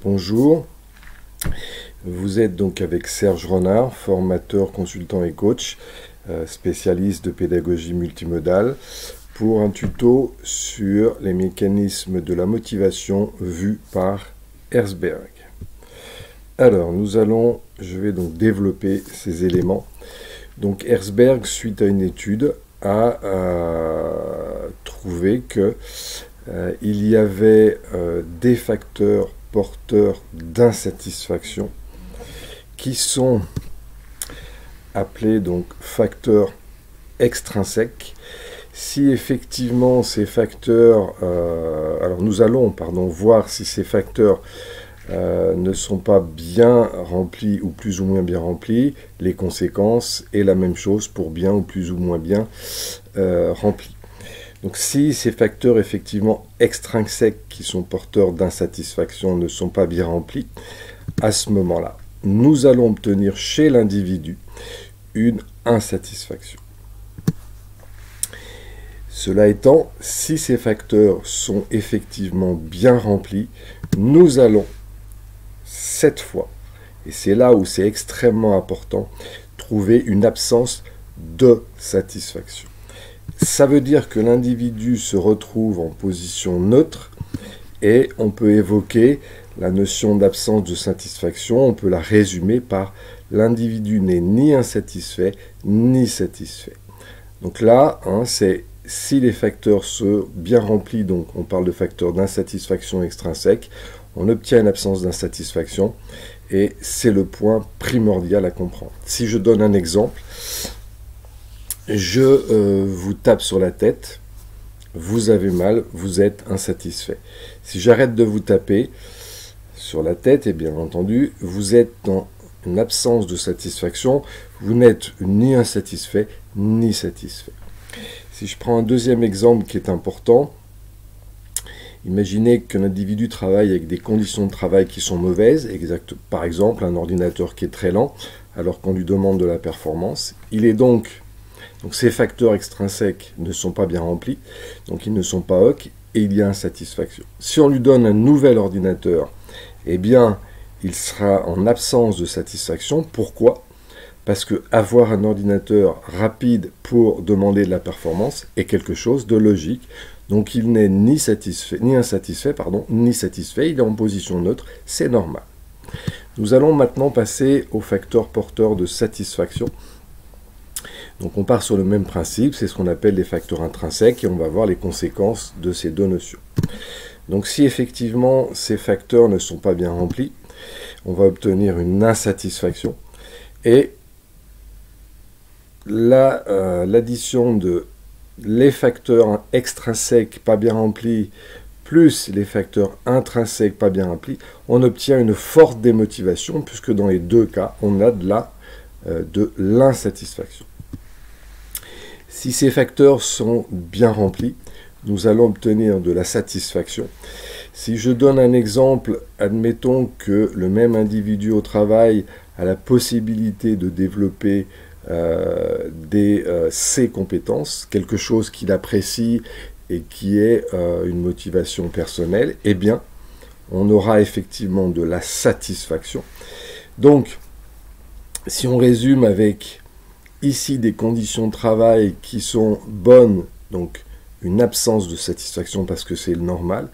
Bonjour, vous êtes donc avec Serge Renard, formateur, consultant et coach, spécialiste de pédagogie multimodale, pour un tuto sur les mécanismes de la motivation vus par Herzberg. Alors, je vais donc développer ces éléments. Donc Herzberg, suite à une étude, a trouvé que il y avait des facteurs porteurs d'insatisfaction qui sont appelés donc facteurs extrinsèques. Si effectivement ces facteurs, alors nous allons voir si ces facteurs ne sont pas bien remplis ou plus ou moins bien remplis, les conséquences, et la même chose pour bien ou plus ou moins bien remplis. Donc si ces facteurs effectivement extrinsèques qui sont porteurs d'insatisfaction ne sont pas bien remplis, à ce moment-là, nous allons obtenir chez l'individu une insatisfaction. Cela étant, si ces facteurs sont effectivement bien remplis, nous allons cette fois, et c'est là où c'est extrêmement important, trouver une absence de satisfaction. Ça veut dire que l'individu se retrouve en position neutre et on peut évoquer la notion d'absence de satisfaction, on peut la résumer par l'individu n'est ni insatisfait ni satisfait. Donc là, c'est si les facteurs sont bien remplis, donc on parle de facteurs d'insatisfaction extrinsèque, on obtient une absence d'insatisfaction et c'est le point primordial à comprendre. Si je donne un exemple, je vous tape sur la tête, vous avez mal, vous êtes insatisfait. Si j'arrête de vous taper sur la tête, et bien entendu, vous êtes dans une absence de satisfaction, vous n'êtes ni insatisfait ni satisfait. Si je prends un deuxième exemple qui est important, imaginez qu'un individu travaille avec des conditions de travail qui sont mauvaises, par exemple un ordinateur qui est très lent, alors qu'on lui demande de la performance. Donc ces facteurs extrinsèques ne sont pas bien remplis, donc ils ne sont pas OK, et il y a insatisfaction. Si on lui donne un nouvel ordinateur, eh bien, il sera en absence de satisfaction. Pourquoi ? Parce que avoir un ordinateur rapide pour demander de la performance est quelque chose de logique. Donc il n'est ni insatisfait, ni satisfait, il est en position neutre, c'est normal. Nous allons maintenant passer aux facteurs porteurs de satisfaction. Donc on part sur le même principe, c'est ce qu'on appelle les facteurs intrinsèques et on va voir les conséquences de ces deux notions. Donc si effectivement ces facteurs ne sont pas bien remplis, on va obtenir une insatisfaction et l'addition de les facteurs extrinsèques pas bien remplis plus les facteurs intrinsèques pas bien remplis, on obtient une forte démotivation puisque dans les deux cas, on a de l'insatisfaction. Si ces facteurs sont bien remplis, nous allons obtenir de la satisfaction. Si je donne un exemple, admettons que le même individu au travail a la possibilité de développer ses compétences, quelque chose qu'il apprécie et qui est une motivation personnelle, eh bien, on aura effectivement de la satisfaction. Donc, si on résume avec ici des conditions de travail qui sont bonnes, donc une absence de satisfaction parce que c'est le normal,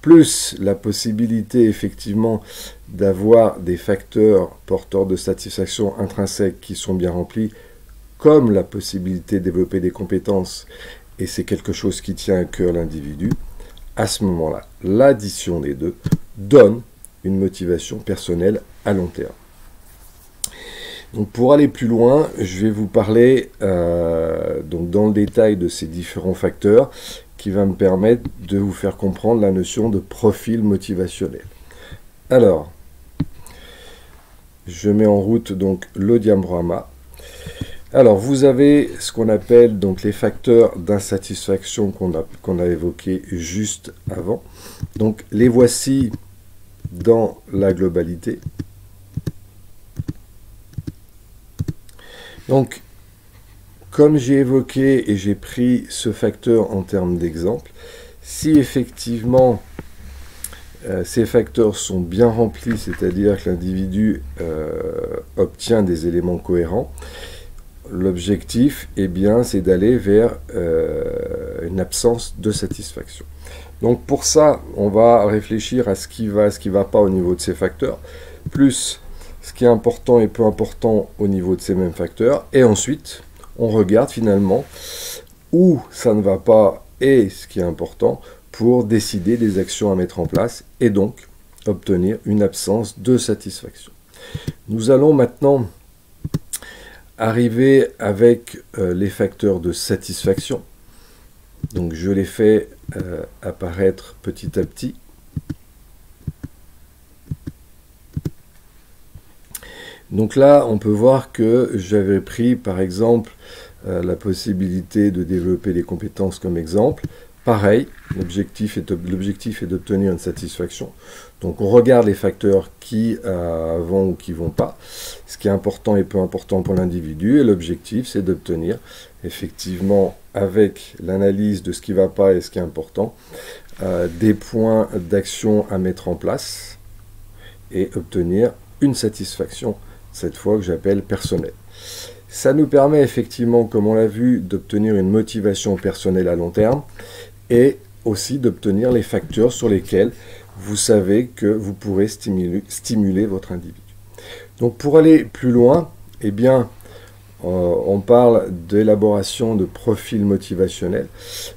plus la possibilité effectivement d'avoir des facteurs porteurs de satisfaction intrinsèques qui sont bien remplis, comme la possibilité de développer des compétences, et c'est quelque chose qui tient à cœur l'individu, à ce moment-là, l'addition des deux donne une motivation personnelle à long terme. Donc pour aller plus loin, je vais vous parler donc dans le détail de ces différents facteurs qui va me permettre de vous faire comprendre la notion de profil motivationnel. Alors, je mets en route donc le diaporama. Alors, vous avez ce qu'on appelle donc les facteurs d'insatisfaction qu'on a évoqués juste avant. Donc, les voici dans la globalité. Donc, comme j'ai évoqué et j'ai pris ce facteur en termes d'exemple, si effectivement ces facteurs sont bien remplis, c'est-à-dire que l'individu obtient des éléments cohérents, l'objectif, eh bien, c'est d'aller vers une absence de satisfaction. Donc pour ça, on va réfléchir à ce qui va pas au niveau de ces facteurs, plus ce qui est important et peu important au niveau de ces mêmes facteurs, et ensuite, on regarde finalement où ça ne va pas et ce qui est important pour décider des actions à mettre en place et donc obtenir une absence de satisfaction. Nous allons maintenant arriver avec les facteurs de satisfaction. Donc je les fais apparaître petit à petit. Donc là, on peut voir que j'avais pris par exemple la possibilité de développer des compétences comme exemple. Pareil, l'objectif est d'obtenir une satisfaction. Donc on regarde les facteurs qui vont ou qui ne vont pas, ce qui est important et peu important pour l'individu, et l'objectif c'est d'obtenir effectivement, avec l'analyse de ce qui ne va pas et ce qui est important, des points d'action à mettre en place et obtenir une satisfaction, cette fois que j'appelle personnelle. Ça nous permet effectivement, comme on l'a vu, d'obtenir une motivation personnelle à long terme et aussi d'obtenir les facteurs sur lesquels vous savez que vous pourrez stimuler votre individu. Donc pour aller plus loin, eh bien, on parle d'élaboration de profils motivationnels.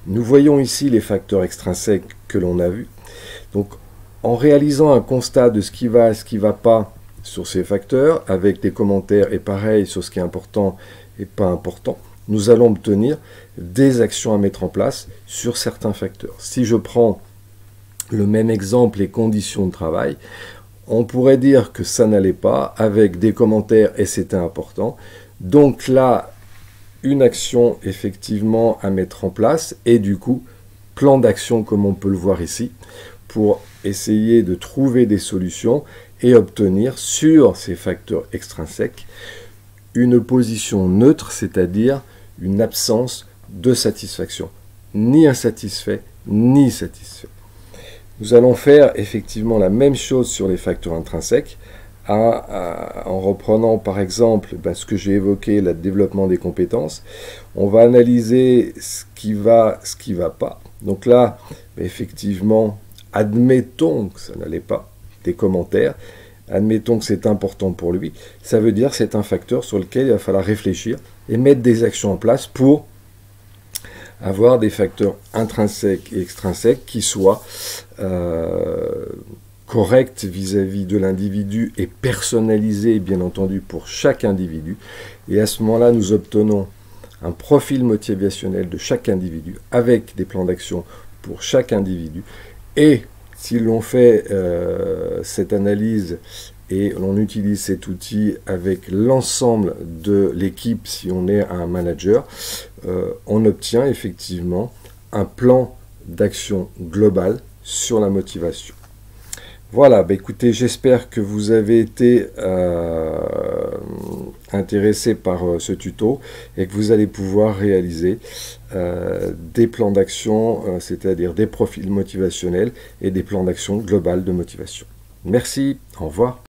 Nous voyons ici les facteurs extrinsèques que l'on a vus. Donc en réalisant un constat de ce qui va et ce qui ne va pas sur ces facteurs, avec des commentaires et pareil sur ce qui est important et pas important, nous allons obtenir des actions à mettre en place sur certains facteurs. Si je prends le même exemple, les conditions de travail, on pourrait dire que ça n'allait pas avec des commentaires et c'était important. Donc là, une action effectivement à mettre en place et du coup, plan d'action comme on peut le voir ici, pour essayer de trouver des solutions et obtenir sur ces facteurs extrinsèques une position neutre, c'est-à-dire une absence de satisfaction. Ni insatisfait, ni satisfait. Nous allons faire effectivement la même chose sur les facteurs intrinsèques, en reprenant par exemple ce que j'ai évoqué, le développement des compétences. On va analyser ce qui va pas. Donc là, effectivement, admettons que ça n'allait pas, des commentaires, admettons que c'est important pour lui, ça veut dire que c'est un facteur sur lequel il va falloir réfléchir et mettre des actions en place pour avoir des facteurs intrinsèques et extrinsèques qui soient corrects vis-à-vis de l'individu et personnalisés, bien entendu, pour chaque individu. Et à ce moment-là, nous obtenons un profil motivationnel de chaque individu avec des plans d'action pour chaque individu. Et si l'on fait cette analyse et l'on utilise cet outil avec l'ensemble de l'équipe, si on est un manager, on obtient effectivement un plan d'action global sur la motivation. Voilà, écoutez, j'espère que vous avez été intéressé par ce tuto et que vous allez pouvoir réaliser des plans d'action, c'est-à-dire des profils motivationnels et des plans d'action global de motivation. Merci, au revoir.